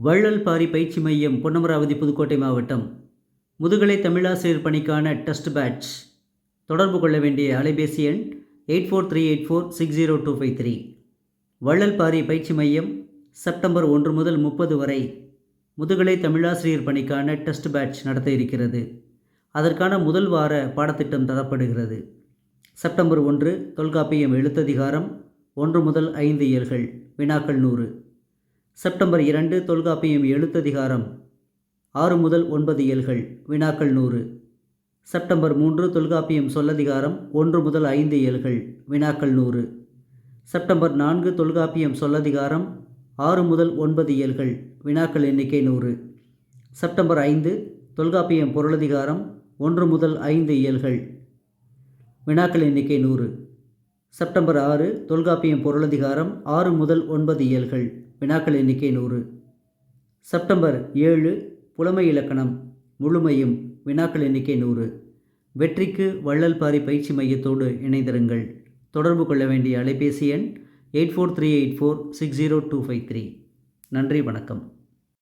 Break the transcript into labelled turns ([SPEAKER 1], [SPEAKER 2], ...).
[SPEAKER 1] வள்ளல் பாரி பயிற்சி மையம், பொன்னமராவதி, புதுக்கோட்டை மாவட்டம். முதுகலை தமிழாசிரியர் பணிக்கான டெஸ்ட் பேட்ச். தொடர்பு கொள்ள வேண்டிய அலைபேசி எண் 8438460253. வள்ளல் பாரி பயிற்சி மையம் செப்டம்பர் 1 முதல் 30 வரை முதுகலை தமிழாசிரியர் பணிக்கான டெஸ்ட் பேட்ச் நடத்த இருக்கிறது. அதற்கான முதல் வார பாடத்திட்டம் தரப்படுகிறது. செப்டம்பர் 1 தொல்காப்பியம் எழுத்ததிகாரம் 1 முதல் 5 இயல்கள், வினாக்கள் 100. செப்டம்பர் 2 தொல்காப்பியம் எழுத்ததிகாரம் 6 முதல் 9 இயல்கள், வினாக்கள் 100. செப்டம்பர் 3 தொல்காப்பியம் சொல்லதிகாரம் 1 முதல் 5 இயல்கள், வினாக்கள் 100. செப்டம்பர் 4 தொல்காப்பியம் சொல்லதிகாரம் 6 முதல் 9 இயல்கள், வினாக்கள் எண்ணிக்கை 100. செப்டம்பர் 5 தொல்காப்பியம் பொருளதிகாரம் 1 முதல் 5 இயல்கள், வினாக்கள் எண்ணிக்கை 100. செப்டம்பர் 6 தொல்காப்பியம் பொருளதிகாரம் 6 முதல் 9 இயல்கள், வினாக்கள் எண்ணிக்கை 100. செப்டம்பர் 7 புலமை இலக்கணம் முழுமையும், வினாக்கள் எண்ணிக்கை 100. வெற்றிக்கு வள்ளல் பாரி பயிற்சி மையத்தோடு இணைந்திருங்கள். தொடர்பு கொள்ள வேண்டிய அலைபேசி எண் 8438460253. நன்றி, வணக்கம்.